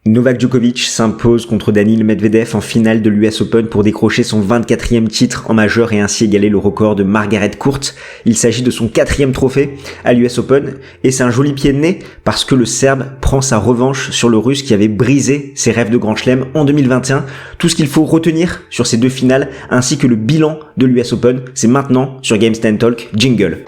Novak Djokovic s'impose contre Daniil Medvedev en finale de l'US Open pour décrocher son 24e titre en majeur et ainsi égaler le record de Margaret Court. Il s'agit de son 4e trophée à l'US Open et c'est un joli pied de nez parce que le Serbe prend sa revanche sur le Russe qui avait brisé ses rêves de Grand Chelem en 2021. Tout ce qu'il faut retenir sur ces deux finales ainsi que le bilan de l'US Open, c'est maintenant sur Game Stand Talk. Jingle.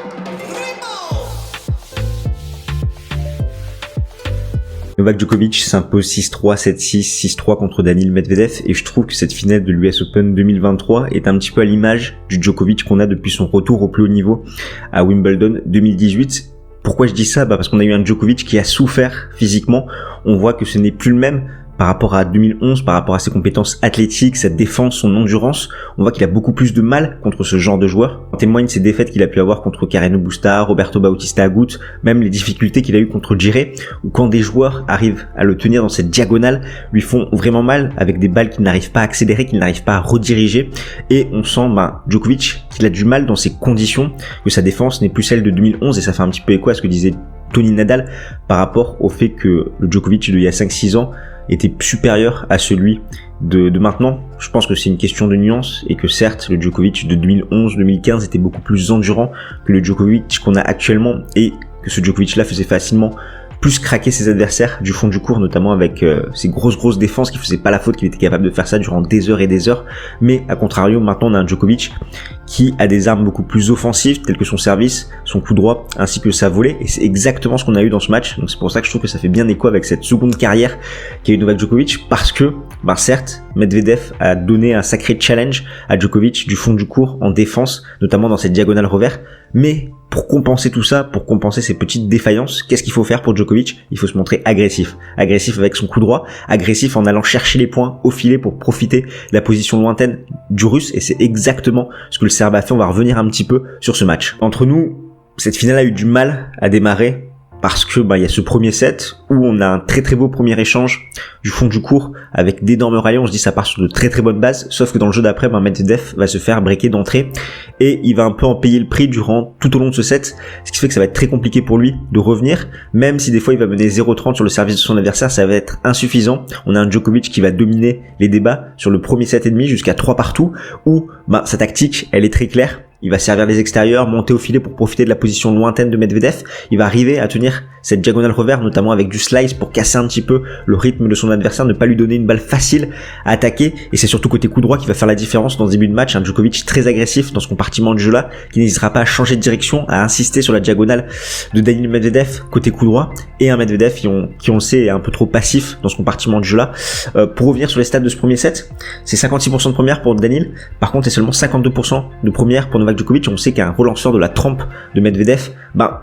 Novak Djokovic s'impose 6-3, 7-6, 6-3 contre Daniil Medvedev et je trouve que cette finale de l'US Open 2023 est un petit peu à l'image du Djokovic qu'on a depuis son retour au plus haut niveau à Wimbledon 2018. Pourquoi je dis ça ? Parce qu'on a eu un Djokovic qui a souffert physiquement. On voit que ce n'est plus le même par rapport à 2011, par rapport à ses compétences athlétiques, sa défense, son endurance. On voit qu'il a beaucoup plus de mal contre ce genre de joueur. En témoignent ses défaites qu'il a pu avoir contre Carreño Busta, Roberto Bautista Agut, même les difficultés qu'il a eues contre Djere, où quand des joueurs arrivent à le tenir dans cette diagonale, lui font vraiment mal avec des balles qu'il n'arrive pas à accélérer, qu'il n'arrive pas à rediriger. Et on sent Djokovic qu'il a du mal dans ces conditions, que sa défense n'est plus celle de 2011 et ça fait un petit peu écho à ce que disait Tony Nadal par rapport au fait que le Djokovic d'il y a 5-6 ans était supérieur à celui de maintenant. Je pense que c'est une question de nuance et que certes le Djokovic de 2011-2015 était beaucoup plus endurant que le Djokovic qu'on a actuellement et que ce Djokovic là faisait facilement plus craquer ses adversaires du fond du court, notamment avec ses grosses défenses qui faisaient pas la faute, qu'il était capable de faire ça durant des heures et des heures. Mais à contrario, maintenant on a un Djokovic qui a des armes beaucoup plus offensives telles que son service, son coup droit ainsi que sa volée et c'est exactement ce qu'on a eu dans ce match. Donc c'est pour ça que je trouve que ça fait bien écho avec cette seconde carrière qu'a eu Novak Djokovic parce que certes Medvedev a donné un sacré challenge à Djokovic du fond du court en défense, notamment dans cette diagonale revers, mais pour compenser tout ça, pour compenser ces petites défaillances, qu'est-ce qu'il faut faire pour Djokovic ? Il faut se montrer agressif. Agressif avec son coup droit, agressif en allant chercher les points au filet pour profiter de la position lointaine du Russe et c'est exactement ce que le Serbe a fait. On va revenir un petit peu sur ce match. Entre nous, cette finale a eu du mal à démarrer parce que il y a ce premier set où on a un très beau premier échange du fond du court avec d'énormes rallyes. On se dit ça part sur de très bonnes bases, sauf que dans le jeu d'après Medvedev va se faire breaker d'entrée et il va un peu en payer le prix durant tout au long de ce set, ce qui fait que ça va être très compliqué pour lui de revenir, même si des fois il va mener 0-30 sur le service de son adversaire, ça va être insuffisant. On a un Djokovic qui va dominer les débats sur le premier set et demi jusqu'à 3 partout où sa tactique elle est très claire. Il va servir les extérieurs, monter au filet pour profiter de la position lointaine de Medvedev. Il va arriver à tenir cette diagonale revers, notamment avec du slice pour casser un petit peu le rythme de son adversaire, ne pas lui donner une balle facile à attaquer. Et c'est surtout côté coup droit qui va faire la différence dans ce début de match. Un Djokovic très agressif dans ce compartiment de jeu-là, qui n'hésitera pas à changer de direction, à insister sur la diagonale de Daniil Medvedev côté coup droit. Et un Medvedev qui on le sait est un peu trop passif dans ce compartiment de jeu-là. Pour revenir sur les stats de ce premier set, c'est 56% de première pour Daniil. Par contre, c'est seulement 52% de première pour Novak Djokovic. On sait qu'un relanceur de la trempe de Medvedev,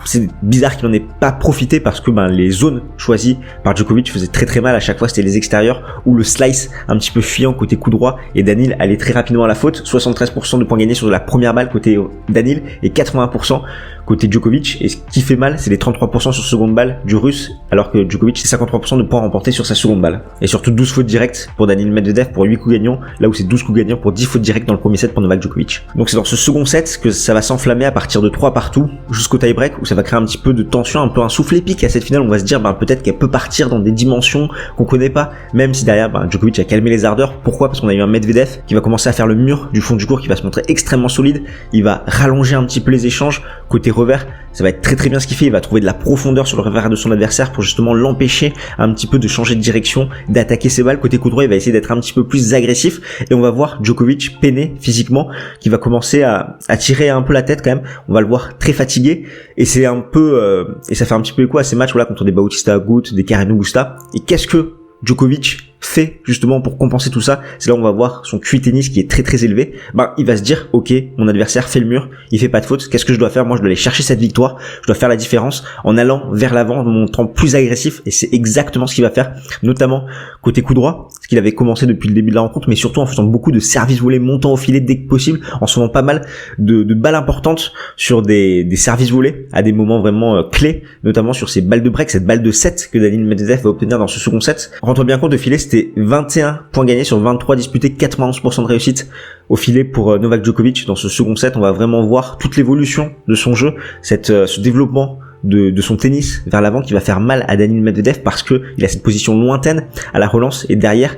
c'est bizarre qu'il n'en ait pas profité parce que les zones choisies par Djokovic faisaient très mal à chaque fois, c'était les extérieurs ou le slice un petit peu fuyant côté coup droit et Daniil allait très rapidement à la faute. 73% de points gagnés sur de la première balle côté Daniil et 80% côté Djokovic, et ce qui fait mal c'est les 33% sur seconde balle du Russe, alors que Djokovic c'est 53% de points remportés sur sa seconde balle. Et surtout 12 fautes directes pour Daniil Medvedev pour 8 coups gagnants, là où c'est 12 coups gagnants pour 10 fautes directes dans le premier set pour Novak Djokovic. Donc c'est dans ce second set que ça va s'enflammer à partir de 3 partout jusqu'au tie-break où ça va créer un petit peu de tension, un peu un souffle épique à cette finale. On va se dire peut-être qu'elle peut partir dans des dimensions qu'on connaît pas, même si derrière Djokovic a calmé les ardeurs. Pourquoi ? Parce qu'on a eu un Medvedev qui va commencer à faire le mur du fond du court, qui va se montrer extrêmement solide, il va rallonger un petit peu les échanges côté revers, ça va être très bien ce qu'il fait, il va trouver de la profondeur sur le revers de son adversaire pour justement l'empêcher un petit peu de changer de direction, d'attaquer ses balles. Côté coup droit, il va essayer d'être un petit peu plus agressif et on va voir Djokovic peiner physiquement, qui va commencer à tirer un peu la tête quand même. On va le voir très fatigué et c'est un peu et ça fait un petit peu écho à ces matchs contre des Bautista Agut, des Carreño Busta. Et qu'est-ce que Djokovic fait justement pour compenser tout ça? C'est là où on va voir son QI tennis qui est très élevé. Il va se dire ok, mon adversaire fait le mur, il fait pas de faute, qu'est-ce que je dois faire? Moi je dois aller chercher cette victoire, je dois faire la différence en allant vers l'avant, en me montrant plus agressif, et c'est exactement ce qu'il va faire, notamment côté coup droit, ce qu'il avait commencé depuis le début de la rencontre, mais surtout en faisant beaucoup de services volés montant au filet dès que possible, en sauvant pas mal de balles importantes sur des services volés à des moments vraiment clés, notamment sur ces balles de break, cette balle de 7 que Daniil Medvedev va obtenir dans ce second set. Rends-toi bien compte, au filet c'était 21 points gagnés sur 23 disputés, 91% de réussite au filet pour Novak Djokovic. Dans ce second set, on va vraiment voir toute l'évolution de son jeu, ce développement de son tennis vers l'avant qui va faire mal à Daniil Medvedev parce que il a cette position lointaine à la relance et derrière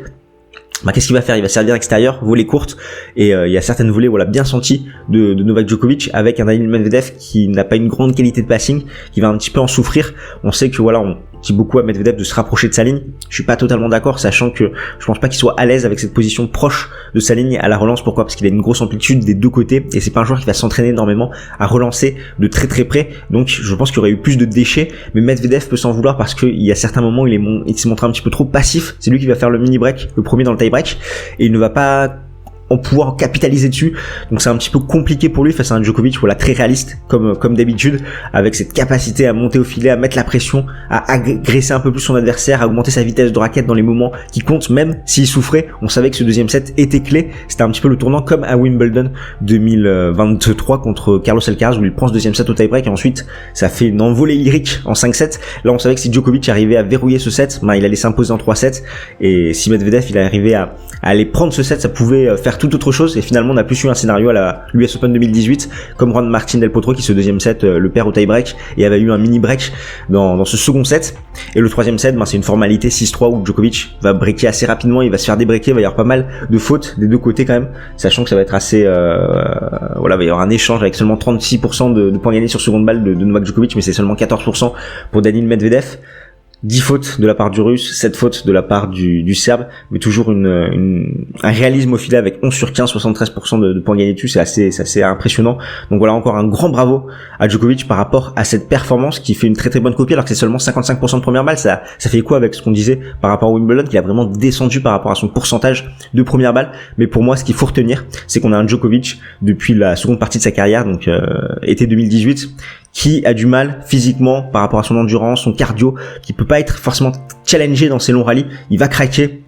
qu'est-ce qu'il va faire? Il va servir extérieur, volée courte, et il y a certaines volées bien senties de Novak Djokovic avec un Daniil Medvedev qui n'a pas une grande qualité de passing, qui va un petit peu en souffrir. On sait que on dit beaucoup à Medvedev de se rapprocher de sa ligne. Je suis pas totalement d'accord, sachant que je pense pas qu'il soit à l'aise avec cette position proche de sa ligne à la relance. Pourquoi? Parce qu'il a une grosse amplitude des deux côtés et c'est pas un joueur qui va s'entraîner énormément à relancer de très très près. Donc je pense qu'il y aurait eu plus de déchets, mais Medvedev peut s'en vouloir parce qu'il y a certains moments où il s'est montré un petit peu trop passif. C'est lui qui va faire le mini break, le premier dans le tie break, et il ne va pas en pouvoir capitaliser dessus. Donc c'est un petit peu compliqué pour lui face à un Djokovic très réaliste comme d'habitude, avec cette capacité à monter au filet, à mettre la pression, à agresser un peu plus son adversaire, à augmenter sa vitesse de raquette dans les moments qui comptent. Même s'il souffrait, on savait que ce deuxième set était clé. C'était un petit peu le tournant comme à Wimbledon 2023 contre Carlos Alcaraz où il prend ce deuxième set au tie-break et ensuite ça fait une envolée lyrique en 5-7. Là on savait que si Djokovic arrivait à verrouiller ce set, il allait s'imposer en 3-7, et si Medvedev il arrivait à aller prendre ce set, ça pouvait faire tout autre chose. Et finalement on a plus eu un scénario à la US Open 2018 comme Juan Martín del Potro qui ce deuxième set le perd au tie-break et avait eu un mini break dans ce second set. Et le troisième set c'est une formalité 6-3 où Djokovic va breaker assez rapidement, il va se faire débreaker, il va y avoir pas mal de fautes des deux côtés quand même, sachant que ça va être assez il va y avoir un échange avec seulement 36% de points gagnés sur seconde balle de Novak Djokovic, mais c'est seulement 14% pour Daniil Medvedev. 10 fautes de la part du Russe, 7 fautes de la part du Serbe, mais toujours un réalisme au filet avec 11 sur 15, 73% de points gagnés dessus, c'est assez impressionnant. Donc encore un grand bravo à Djokovic par rapport à cette performance qui fait une très très bonne copie alors que c'est seulement 55% de première balle. Ça fait quoi avec ce qu'on disait par rapport à Wimbledon, qu'il a vraiment descendu par rapport à son pourcentage de première balle. Mais pour moi, ce qu'il faut retenir, c'est qu'on a un Djokovic depuis la seconde partie de sa carrière, donc été 2018, qui a du mal physiquement par rapport à son endurance, son cardio, qui peut pas être forcément challengé dans ses longs rallyes. Il va craquer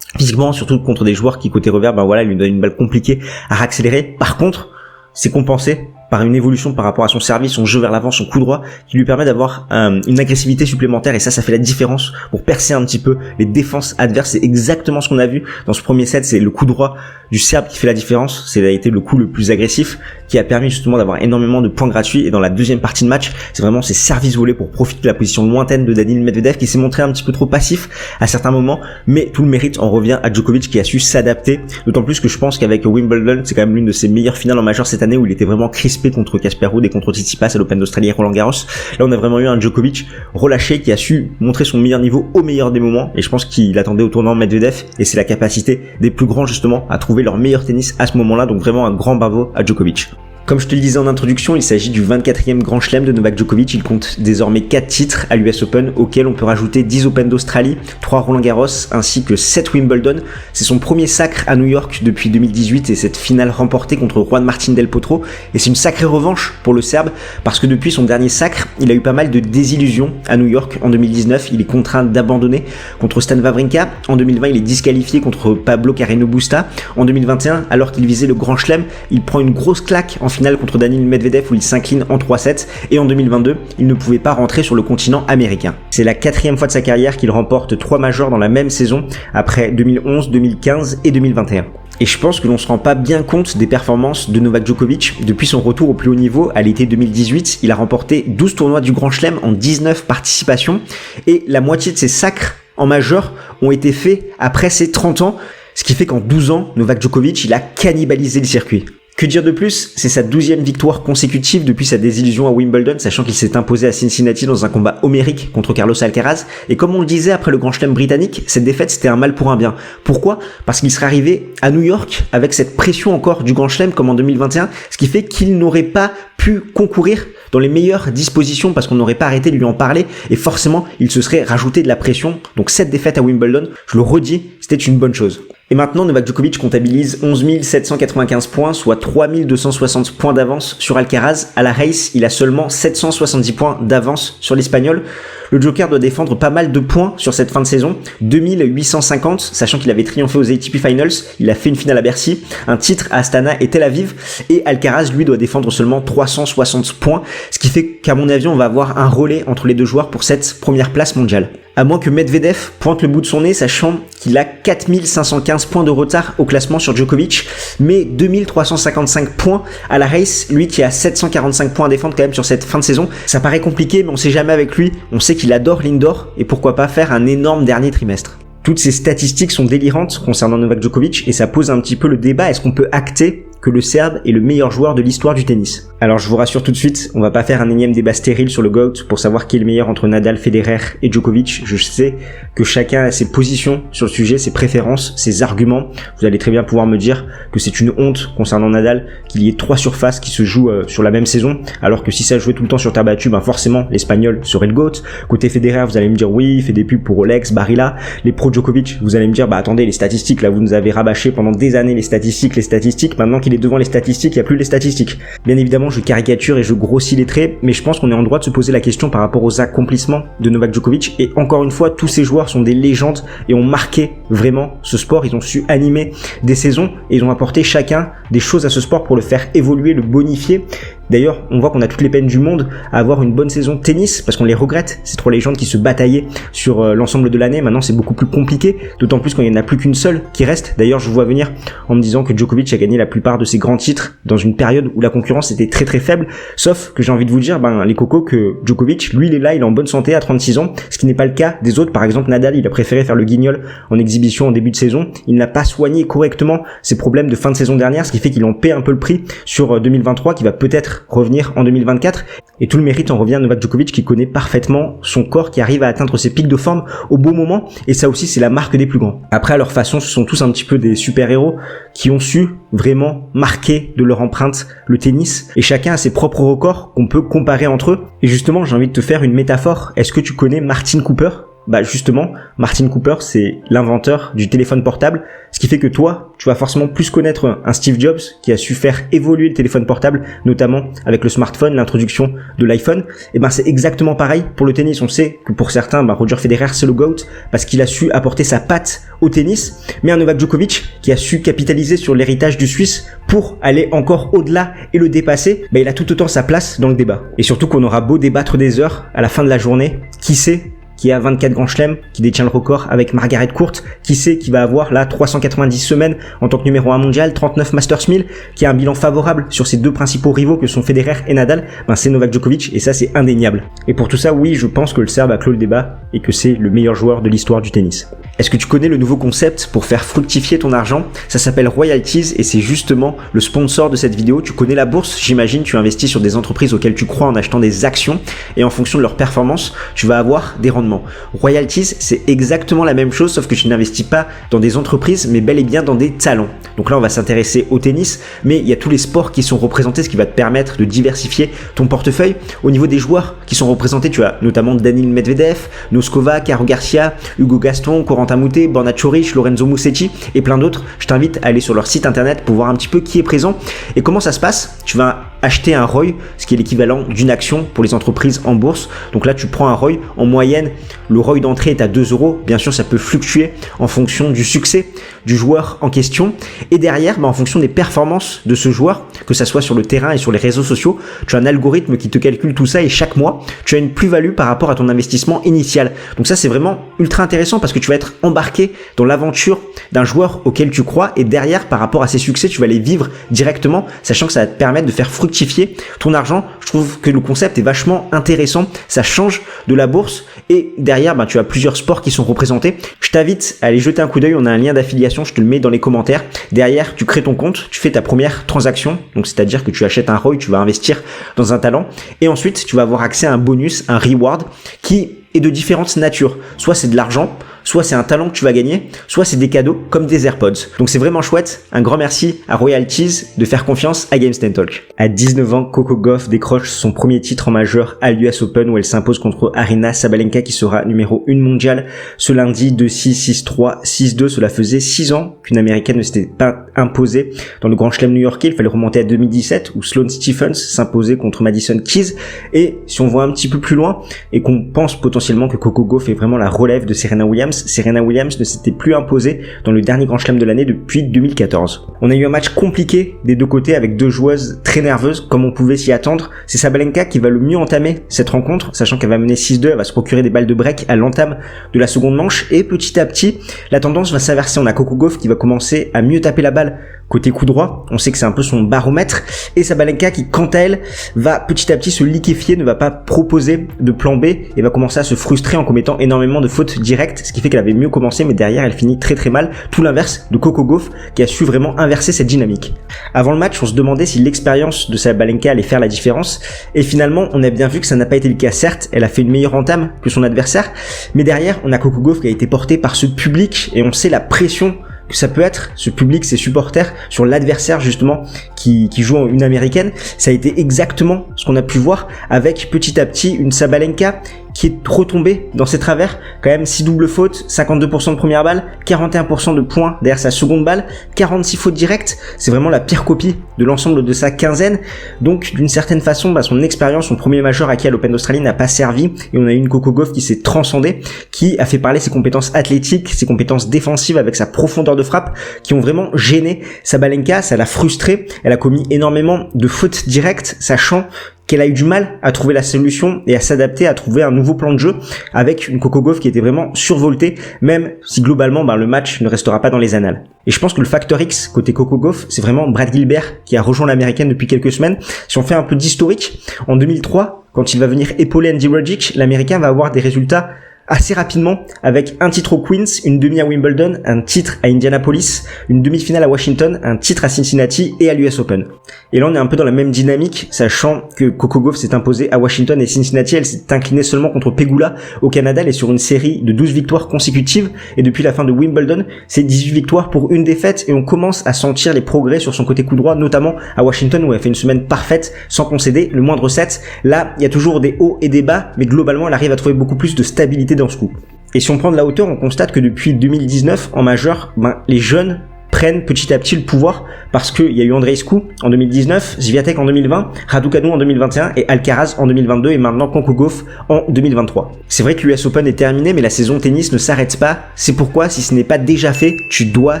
physiquement, surtout contre des joueurs qui côté revers, il lui donne une balle compliquée à accélérer. Par contre, c'est compensé par une évolution par rapport à son service, son jeu vers l'avant, son coup droit, qui lui permet d'avoir une agressivité supplémentaire, et ça fait la différence pour percer un petit peu les défenses adverses. C'est exactement ce qu'on a vu dans ce premier set, c'est le coup droit du Serbe qui fait la différence, c'est a été le coup le plus agressif, qui a permis justement d'avoir énormément de points gratuits. Et dans la deuxième partie de match, c'est vraiment ses services volés pour profiter de la position lointaine de Daniil Medvedev, qui s'est montré un petit peu trop passif à certains moments, mais tout le mérite en revient à Djokovic qui a su s'adapter, d'autant plus que je pense qu'avec Wimbledon, c'est quand même l'une de ses meilleures finales en majeur cette année où il était vraiment crispé contre Casper Ruud et contre Tsitsipas à l'Open d'Australie et Roland Garros. Là on a vraiment eu un Djokovic relâché qui a su montrer son meilleur niveau au meilleur des moments, et je pense qu'il attendait au tournant Medvedev, et c'est la capacité des plus grands justement à trouver leur meilleur tennis à ce moment-là. Donc vraiment un grand bravo à Djokovic. Comme je te le disais en introduction, il s'agit du 24e Grand Chelem de Novak Djokovic. Il compte désormais 4 titres à l'US Open, auxquels on peut rajouter 10 Open d'Australie, 3 Roland Garros ainsi que 7 Wimbledon. C'est son premier sacre à New York depuis 2018 et cette finale remportée contre Juan Martín del Potro. Et c'est une sacrée revanche pour le Serbe parce que depuis son dernier sacre, il a eu pas mal de désillusions à New York. En 2019, il est contraint d'abandonner contre Stan Wawrinka. En 2020, il est disqualifié contre Pablo Carreño Busta. En 2021, alors qu'il visait le Grand Chelem, il prend une grosse claque en finale contre Daniil Medvedev où il s'incline en 3-7, et en 2022 il ne pouvait pas rentrer sur le continent américain. C'est la 4e fois de sa carrière qu'il remporte 3 majors dans la même saison après 2011, 2015 et 2021. Et je pense que l'on se rend pas bien compte des performances de Novak Djokovic. Depuis son retour au plus haut niveau à l'été 2018, il a remporté 12 tournois du Grand Chelem en 19 participations, et la moitié de ses sacres en majeur ont été faits après ses 30 ans, ce qui fait qu'en 12 ans, Novak Djokovic il a cannibalisé le circuit. Que dire de plus? C'est sa 12e victoire consécutive depuis sa désillusion à Wimbledon, sachant qu'il s'est imposé à Cincinnati dans un combat homérique contre Carlos Alcaraz. Et comme on le disait après le Grand Chelem britannique, cette défaite c'était un mal pour un bien. Pourquoi? Parce qu'il serait arrivé à New York avec cette pression encore du Grand Chelem comme en 2021, ce qui fait qu'il n'aurait pas pu concourir dans les meilleures dispositions parce qu'on n'aurait pas arrêté de lui en parler, et forcément il se serait rajouté de la pression. Donc cette défaite à Wimbledon, je le redis, c'était une bonne chose. Et maintenant, Novak Djokovic comptabilise 11 795 points, soit 3 260 points d'avance sur Alcaraz. À la race, il a seulement 770 points d'avance sur l'Espagnol. Le Joker doit défendre pas mal de points sur cette fin de saison, 2850, sachant qu'il avait triomphé aux ATP Finals, il a fait une finale à Bercy, un titre à Astana et Tel Aviv, et Alcaraz lui doit défendre seulement 360 points, ce qui fait qu'à mon avis on va avoir un relais entre les deux joueurs pour cette première place mondiale. À moins que Medvedev pointe le bout de son nez, sachant qu'il a 4515 points de retard au classement sur Djokovic, mais 2355 points à la race, lui qui a 745 points à défendre quand même sur cette fin de saison. Ça paraît compliqué, mais on sait jamais avec lui, on sait qu'il adore l'indoor, et pourquoi pas faire un énorme dernier trimestre. Toutes ces statistiques sont délirantes concernant Novak Djokovic, et ça pose un petit peu le débat, est-ce qu'on peut acter que le Serbe est le meilleur joueur de l'histoire du tennis? Alors je vous rassure tout de suite, on va pas faire un énième débat stérile sur le GOAT pour savoir qui est le meilleur entre Nadal, Federer et Djokovic. Je sais que chacun a ses positions sur le sujet, ses préférences, ses arguments. Vous allez très bien pouvoir me dire que c'est une honte concernant Nadal qu'il y ait 3 surfaces qui se jouent sur la même saison, alors que si ça jouait tout le temps sur terre battue, ben forcément l'Espagnol serait le GOAT. Côté Federer, vous allez me dire oui, il fait des pubs pour Rolex, Barilla. Les pros Djokovic, vous allez me dire bah attendez, les statistiques là, vous nous avez rabâché pendant des années les statistiques, maintenant qu'il est devant les statistiques, il n'y a plus les statistiques. Bien évidemment, je caricature et je grossis les traits, mais je pense qu'on est en droit de se poser la question par rapport aux accomplissements de Novak Djokovic, et encore une fois, tous ces joueurs sont des légendes et ont marqué vraiment ce sport, ils ont su animer des saisons et ils ont apporté chacun des choses à ce sport pour le faire évoluer, le bonifier. D'ailleurs, on voit qu'on a toutes les peines du monde à avoir une bonne saison de tennis, parce qu'on les regrette, ces 3 légendes qui se bataillaient sur l'ensemble de l'année. Maintenant, c'est beaucoup plus compliqué, d'autant plus quand il n'y en a plus qu'une seule qui reste. D'ailleurs, je vous vois venir en me disant que Djokovic a gagné la plupart de ses grands titres dans une période où la concurrence était très très faible, sauf que j'ai envie de vous dire, les cocos, que Djokovic, lui, il est là, il est en bonne santé à 36 ans, ce qui n'est pas le cas des autres. Par exemple, Nadal, il a préféré faire le guignol en exhibition en début de saison, il n'a pas soigné correctement ses problèmes de fin de saison dernière, ce qui fait qu'il en paie un peu le prix sur 2023, qui va peut-être revenir en 2024, et tout le mérite en revient à Novak Djokovic qui connaît parfaitement son corps, qui arrive à atteindre ses pics de forme au bon moment, et ça aussi c'est la marque des plus grands. Après, à leur façon, ce sont tous un petit peu des super-héros qui ont su vraiment marquer de leur empreinte le tennis, et chacun a ses propres records qu'on peut comparer entre eux. Et justement, j'ai envie de te faire une métaphore. Est-ce que tu connais Martin Cooper? Bah justement, Martin Cooper, c'est l'inventeur du téléphone portable, ce qui fait que toi, tu vas forcément plus connaître un Steve Jobs qui a su faire évoluer le téléphone portable, notamment avec le smartphone, l'introduction de l'iPhone. Et ben c'est exactement pareil pour le tennis. On sait que pour certains, Roger Federer c'est le GOAT parce qu'il a su apporter sa patte au tennis, mais un Novak Djokovic qui a su capitaliser sur l'héritage du Suisse pour aller encore au-delà et le dépasser, il a tout autant sa place dans le débat. Et surtout qu'on aura beau débattre des heures, à la fin de la journée, qui sait qui a 24 grands chelems, qui détient le record avec Margaret Court, qui sait qui va avoir là 390 semaines en tant que numéro 1 mondial, 39 Masters 1000, qui a un bilan favorable sur ses 2 principaux rivaux que sont Federer et Nadal, c'est Novak Djokovic, et ça c'est indéniable. Et pour tout ça, oui, je pense que le Serbe a clos le débat et que c'est le meilleur joueur de l'histoire du tennis. Est-ce que tu connais le nouveau concept pour faire fructifier ton argent? Ça s'appelle Royalties et c'est justement le sponsor de cette vidéo. Tu connais la bourse, j'imagine, tu investis sur des entreprises auxquelles tu crois en achetant des actions, et en fonction de leur performance, tu vas avoir des rendements. Royalties, c'est exactement la même chose, sauf que tu n'investis pas dans des entreprises, mais bel et bien dans des talents. Donc là, on va s'intéresser au tennis, mais il y a tous les sports qui sont représentés, ce qui va te permettre de diversifier ton portefeuille. Au niveau des joueurs qui sont représentés, tu as notamment Daniil Medvedev, Noskova, Caro Garcia, Hugo Gaston, Corentin Moutet, Borna Coric, Lorenzo Musetti et plein d'autres. Je t'invite à aller sur leur site internet pour voir un petit peu qui est présent et comment ça se passe. Tu vas acheter un ROI, ce qui est l'équivalent d'une action pour les entreprises en bourse. Donc là, tu prends un ROI. En moyenne, le ROI d'entrée est à 2 €. Bien sûr, ça peut fluctuer en fonction du succès du joueur en question. Et derrière, en fonction des performances de ce joueur, que ça soit sur le terrain et sur les réseaux sociaux, tu as un algorithme qui te calcule tout ça et chaque mois, tu as une plus-value par rapport à ton investissement initial. Donc ça, c'est vraiment ultra intéressant parce que tu vas être embarqué dans l'aventure d'un joueur auquel tu crois et derrière, par rapport à ses succès, tu vas les vivre directement, sachant que ça va te permettre de faire fructifier ton argent. Je trouve que le concept est vachement intéressant. Ça change de la bourse et derrière, tu as plusieurs sports qui sont représentés. Je t'invite à aller jeter un coup d'œil. On a un lien d'affiliation, je te le mets dans les commentaires. Derrière, tu crées ton compte, tu fais ta première transaction. Donc, c'est-à-dire que tu achètes un ROI, tu vas investir dans un talent. Et ensuite, tu vas avoir accès à un bonus, un reward qui est de différentes natures. Soit c'est de l'argent, soit c'est un talent que tu vas gagner, soit c'est des cadeaux comme des AirPods. Donc c'est vraiment chouette. Un grand merci à Royalties de faire confiance à Games Talk. À 19 ans, Coco Gauff décroche son premier titre en majeur à l'US Open où elle s'impose contre Aryna Sabalenka qui sera numéro 1 mondial ce lundi 2-6, 6-3, 6-2. Cela faisait 6 ans qu'une américaine ne s'était pas imposée dans le Grand Chelem new-yorkais. Il fallait remonter à 2017 où Sloane Stephens s'imposait contre Madison Keys. Et si on voit un petit peu plus loin et qu'on pense potentiellement que Coco Gauff est vraiment la relève de Serena Williams ne s'était plus imposée dans le dernier Grand Chelem de l'année depuis 2014. On a eu un match compliqué des deux côtés avec deux joueuses très nerveuses comme on pouvait s'y attendre. C'est Sabalenka qui va le mieux entamer cette rencontre, sachant qu'elle va mener 6-2, elle va se procurer des balles de break à l'entame de la seconde manche et petit à petit, la tendance va s'inverser. On a Coco Gauff qui va commencer à mieux taper la balle côté coup droit, on sait que c'est un peu son baromètre, et Sabalenka qui, quant à elle, va petit à petit se liquéfier, ne va pas proposer de plan B et va commencer à se frustrer en commettant énormément de fautes directes, ce qui fait qu'elle avait mieux commencé, mais derrière elle finit très très mal, tout l'inverse de Coco Gauff qui a su vraiment inverser cette dynamique. Avant le match, on se demandait si l'expérience de Sabalenka allait faire la différence, et finalement on a bien vu que ça n'a pas été le cas. Certes, elle a fait une meilleure entame que son adversaire, mais derrière on a Coco Gauff qui a été porté par ce public, et on sait la pression que ça peut être, ce public, ses supporters, sur l'adversaire justement qui joue en une américaine. Ça a été exactement ce qu'on a pu voir avec petit à petit une Sabalenka qui est retombée dans ses travers, quand même 6 doubles fautes, 52% de première balle, 41% de points derrière sa seconde balle, 46 fautes directes, c'est vraiment la pire copie de l'ensemble de sa quinzaine. Donc d'une certaine façon, son expérience, son premier majeur acquis à l'Open d'Australie n'a pas servi, et on a eu une Coco Gauff qui s'est transcendée, qui a fait parler ses compétences athlétiques, ses compétences défensives avec sa profondeur de frappe, qui ont vraiment gêné Sabalenka. Ça l'a frustrée, elle a commis énormément de fautes directes, sachant qu'elle a eu du mal à trouver la solution et à s'adapter, à trouver un nouveau plan de jeu avec une Coco Gauff qui était vraiment survoltée, même si globalement le match ne restera pas dans les annales. Et je pense que le facteur X côté Coco Gauff, c'est vraiment Brad Gilbert qui a rejoint l'américaine depuis quelques semaines. Si on fait un peu d'historique, en 2003, quand il va venir épauler Andy Roddick, l'américain va avoir des résultats assez rapidement avec un titre au Queens, une demi à Wimbledon, un titre à Indianapolis, une demi-finale à Washington, un titre à Cincinnati et à l'US Open. Et là on est un peu dans la même dynamique, sachant que Coco Gauff s'est imposée à Washington et Cincinnati, elle s'est inclinée seulement contre Pegula au Canada, elle est sur une série de 12 victoires consécutives, et depuis la fin de Wimbledon, c'est 18 victoires pour une défaite, et on commence à sentir les progrès sur son côté coup droit, notamment à Washington où elle fait une semaine parfaite sans concéder le moindre set. Là, il y a toujours des hauts et des bas, mais globalement elle arrive à trouver beaucoup plus de stabilité dans ce coup. Et si on prend de la hauteur, on constate que depuis 2019, en majeur, les jeunes prennent petit à petit le pouvoir, parce qu'il y a eu Andreescu en 2019, Swiatek en 2020, Raducanu en 2021 et Alcaraz en 2022 et maintenant Coco Gauff en 2023. C'est vrai que l'US Open est terminé, mais la saison tennis ne s'arrête pas. C'est pourquoi, si ce n'est pas déjà fait, tu dois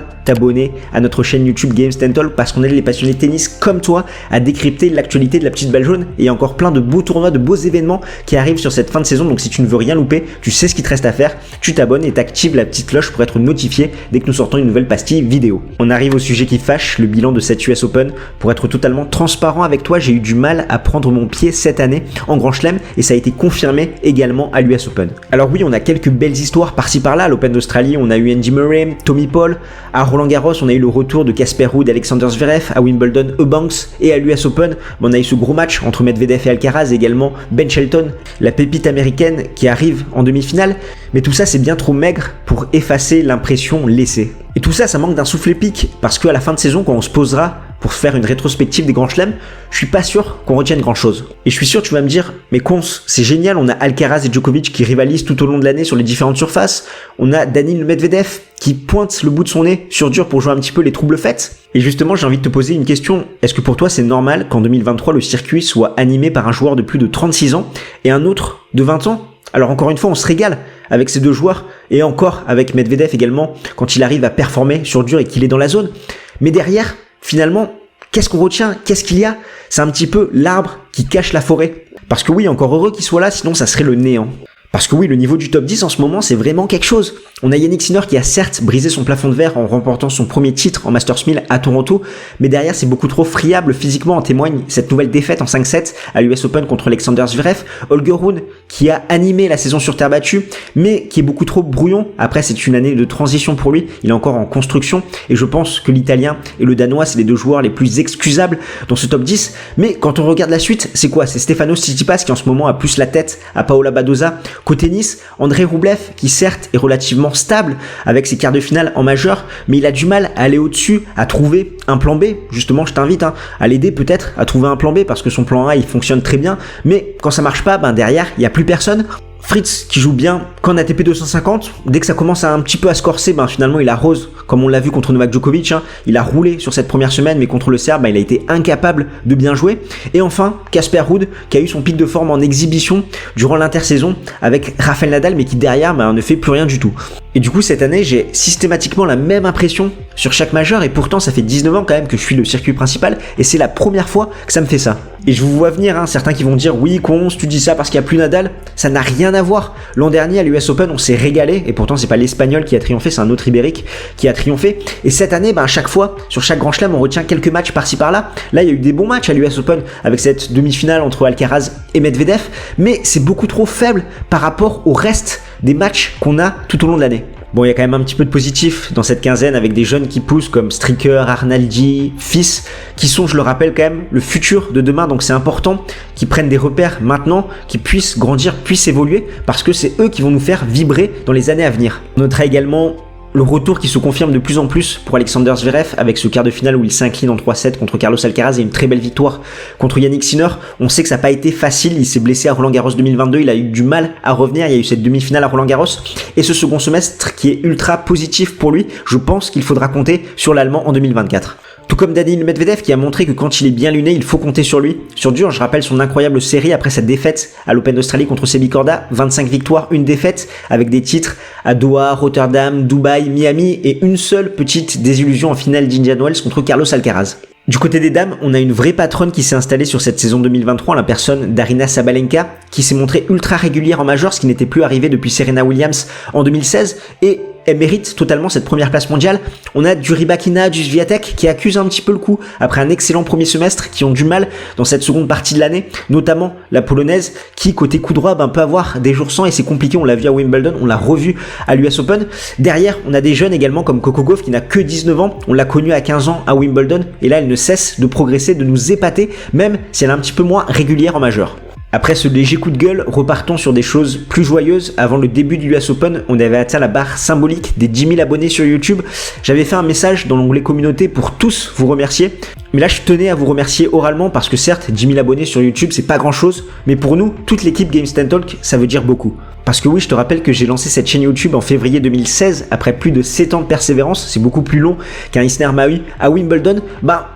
t'abonner à notre chaîne YouTube Games Talk, parce qu'on aide les passionnés de tennis comme toi à décrypter l'actualité de la petite balle jaune, et il y a encore plein de beaux tournois, de beaux événements qui arrivent sur cette fin de saison. Donc si tu ne veux rien louper, tu sais ce qu'il te reste à faire, tu t'abonnes et t'actives la petite cloche pour être notifié dès que nous sortons une nouvelle pastille vidéo. On arrive au sujet qui fâche, le bilan de cette US Open. Pour être totalement transparent avec toi, j'ai eu du mal à prendre mon pied cette année en Grand Chelem, et ça a été confirmé également à l'US Open. Alors oui, on a quelques belles histoires par-ci par-là. À l'Open d'Australie, on a eu Andy Murray, Tommy Paul. À Roland Garros, on a eu le retour de Casper Ruud, Alexander Zverev. À Wimbledon, Eubanks. Et à l'US Open, on a eu ce gros match entre Medvedev et Alcaraz, et également Ben Shelton, la pépite américaine qui arrive en demi-finale. Mais tout ça, c'est bien trop maigre pour effacer l'impression laissée. Et tout ça, ça manque d'un souffle épique, parce qu'à la fin de saison, quand on se posera pour faire une rétrospective des grands chelems, je suis pas sûr qu'on retienne grand chose. Et je suis sûr que tu vas me dire, mais Cons, c'est génial, on a Alcaraz et Djokovic qui rivalisent tout au long de l'année sur les différentes surfaces, on a Daniil Medvedev qui pointe le bout de son nez sur dur pour jouer un petit peu les troubles fêtes. Et justement, j'ai envie de te poser une question. Est-ce que pour toi, c'est normal qu'en 2023, le circuit soit animé par un joueur de plus de 36 ans et un autre de 20 ans ? Alors encore une fois, on se régale avec ces deux joueurs, et encore avec Medvedev également, quand il arrive à performer sur dur et qu'il est dans la zone. Mais derrière, finalement, qu'est-ce qu'on retient ? Qu'est-ce qu'il y a ? C'est un petit peu l'arbre qui cache la forêt. Parce que oui, encore heureux qu'il soit là, sinon ça serait le néant. Parce que oui, le niveau du top 10 en ce moment, c'est vraiment quelque chose. On a Yannick Sinner qui a certes brisé son plafond de verre en remportant son premier titre en Masters 1000 à Toronto, mais derrière c'est beaucoup trop friable physiquement, en témoigne cette nouvelle défaite en 5-7 à l'US Open contre Alexander Zverev. Holger Rune qui a animé la saison sur terre battue, mais qui est beaucoup trop brouillon. Après, c'est une année de transition pour lui, il est encore en construction, et je pense que l'Italien et le Danois, c'est les deux joueurs les plus excusables dans ce top 10. Mais quand on regarde la suite, c'est quoi ? C'est Stefanos Tsitsipas qui en ce moment a plus la tête à Paola Badoza, Côté Nice, Andrei Rublev, qui certes est relativement stable avec ses quarts de finale en majeur, mais il a du mal à aller au-dessus, à trouver un plan B. Justement, je t'invite à l'aider peut-être à trouver un plan B parce que son plan A il fonctionne très bien, mais quand ça marche pas, derrière il y a plus personne. Fritz qui joue bien qu'en ATP 250, dès que ça commence un petit peu à se corser, finalement il arrose, comme on l'a vu contre Novak Djokovic, il a roulé sur cette première semaine, mais contre le Serbe, il a été incapable de bien jouer. Et enfin, Casper Ruud qui a eu son pic de forme en exhibition durant l'intersaison avec Rafael Nadal, mais qui derrière ne fait plus rien du tout. Et du coup cette année j'ai systématiquement la même impression sur chaque majeur, et pourtant ça fait 19 ans quand même que je suis le circuit principal, et c'est la première fois que ça me fait ça. Et je vous vois venir, certains qui vont dire oui Cons, tu dis ça parce qu'il n'y a plus Nadal, ça n'a rien à voir. L'an dernier à l'US Open on s'est régalé, et pourtant c'est pas l'Espagnol qui a triomphé, c'est un autre Ibérique qui a triomphé. Et cette année, à chaque fois, sur chaque grand chelem, on retient quelques matchs par-ci par-là. Là il y a eu des bons matchs à l'US Open avec cette demi-finale entre Alcaraz et Medvedev, mais c'est beaucoup trop faible par rapport au reste des matchs qu'on a tout au long de l'année. Bon, il y a quand même un petit peu de positif dans cette quinzaine avec des jeunes qui poussent comme Stricker, Arnaldi, Fils, qui sont, je le rappelle quand même, le futur de demain. Donc c'est important qu'ils prennent des repères maintenant, qu'ils puissent grandir, puissent évoluer, parce que c'est eux qui vont nous faire vibrer dans les années à venir. On notera également le retour qui se confirme de plus en plus pour Alexander Zverev avec ce quart de finale où il s'incline en 3-7 contre Carlos Alcaraz et une très belle victoire contre Yannick Sinner. On sait que ça n'a pas été facile, il s'est blessé à Roland Garros 2022, il a eu du mal à revenir, il y a eu cette demi-finale à Roland Garros et ce second semestre qui est ultra positif pour lui. Je pense qu'il faudra compter sur l'Allemand en 2024. Tout comme Daniil Medvedev qui a montré que quand il est bien luné, il faut compter sur lui. Sur dur, je rappelle son incroyable série après sa défaite à l'Open d'Australie contre Sebi Korda, 25 victoires, une défaite, avec des titres à Doha, Rotterdam, Dubaï, Miami et une seule petite désillusion en finale d'Indian Wells contre Carlos Alcaraz. Du côté des dames, on a une vraie patronne qui s'est installée sur cette saison 2023, la personne d'Aryna Sabalenka, qui s'est montrée ultra régulière en major, ce qui n'était plus arrivé depuis Serena Williams en 2016, et elle mérite totalement cette première place mondiale. On a du Rybakina, du Swiatek qui accusent un petit peu le coup après un excellent premier semestre, qui ont du mal dans cette seconde partie de l'année, notamment la polonaise qui côté coup droit peut avoir des jours sans et c'est compliqué, on l'a vu à Wimbledon, on l'a revu à l'US Open. Derrière on a des jeunes également comme Coco Gauff qui n'a que 19 ans, on l'a connue à 15 ans à Wimbledon et là elle ne cesse de progresser, de nous épater même si elle est un petit peu moins régulière en majeur. Après ce léger coup de gueule, repartons sur des choses plus joyeuses. Avant le début du US Open, on avait atteint la barre symbolique des 10 000 abonnés sur YouTube. J'avais fait un message dans l'onglet communauté pour tous vous remercier. Mais là, je tenais à vous remercier oralement parce que certes, 10 000 abonnés sur YouTube, c'est pas grand chose. Mais pour nous, toute l'équipe Game Stand Talk, ça veut dire beaucoup. Parce que oui, je te rappelle que j'ai lancé cette chaîne YouTube en février 2016, après plus de 7 ans de persévérance. C'est beaucoup plus long qu'un Isner Mahut à Wimbledon.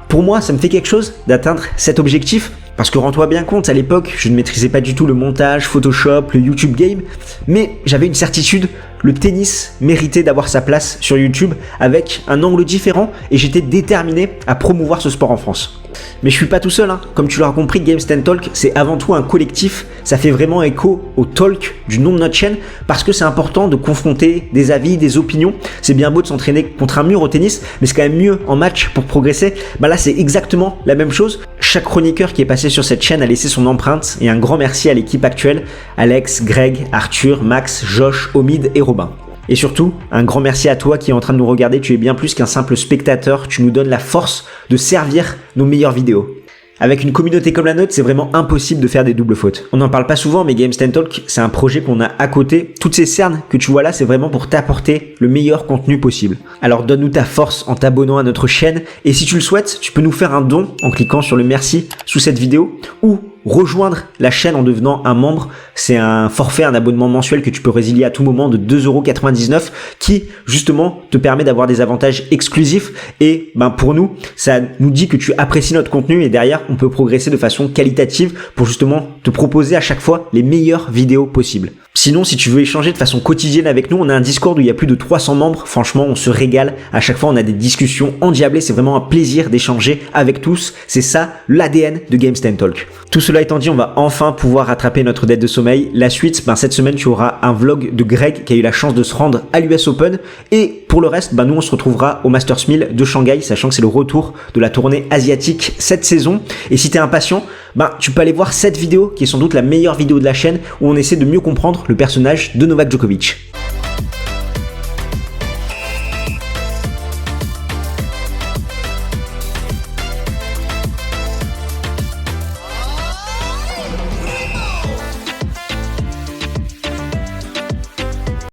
Pour moi, ça me fait quelque chose d'atteindre cet objectif. Parce que rends-toi bien compte, à l'époque, je ne maîtrisais pas du tout le montage, Photoshop, le YouTube Game, mais j'avais une certitude, le tennis méritait d'avoir sa place sur YouTube avec un angle différent et j'étais déterminé à promouvoir ce sport en France. Mais je suis pas tout seul, Comme tu l'auras compris, Game Stand Talk, c'est avant tout un collectif. Ça fait vraiment écho au talk du nom de notre chaîne parce que c'est important de confronter des avis, des opinions. C'est bien beau de s'entraîner contre un mur au tennis, mais c'est quand même mieux en match pour progresser. Là, c'est exactement la même chose. Chaque chroniqueur qui est passé sur cette chaîne a laissé son empreinte et un grand merci à l'équipe actuelle, Alex, Greg, Arthur, Max, Josh, Omid et Robin. Et surtout, un grand merci à toi qui est en train de nous regarder, tu es bien plus qu'un simple spectateur, tu nous donnes la force de servir nos meilleures vidéos. Avec une communauté comme la nôtre, c'est vraiment impossible de faire des doubles fautes. On n'en parle pas souvent, mais Game Stand Talk, c'est un projet qu'on a à côté. Toutes ces cernes que tu vois là, c'est vraiment pour t'apporter le meilleur contenu possible. Alors donne-nous ta force en t'abonnant à notre chaîne. Et si tu le souhaites, tu peux nous faire un don en cliquant sur le merci sous cette vidéo ou rejoindre la chaîne en devenant un membre. C'est un forfait, un abonnement mensuel que tu peux résilier à tout moment de 2,99€ qui justement te permet d'avoir des avantages exclusifs et pour nous ça nous dit que tu apprécies notre contenu et derrière on peut progresser de façon qualitative pour justement te proposer à chaque fois les meilleures vidéos possibles. Sinon, si tu veux échanger de façon quotidienne avec nous, on a un Discord où il y a plus de 300 membres. Franchement, on se régale. À chaque fois, on a des discussions endiablées. C'est vraiment un plaisir d'échanger avec tous. C'est ça, l'ADN de Game Stand Talk. Tout cela étant dit, on va enfin pouvoir rattraper notre dette de sommeil. La suite, cette semaine, tu auras un vlog de Greg qui a eu la chance de se rendre à l'US Open. Et pour le reste, nous, on se retrouvera au Masters 1000 de Shanghai, sachant que c'est le retour de la tournée asiatique cette saison. Et si t'es impatient, tu peux aller voir cette vidéo qui est sans doute la meilleure vidéo de la chaîne où on essaie de mieux comprendre le personnage de Novak Djokovic.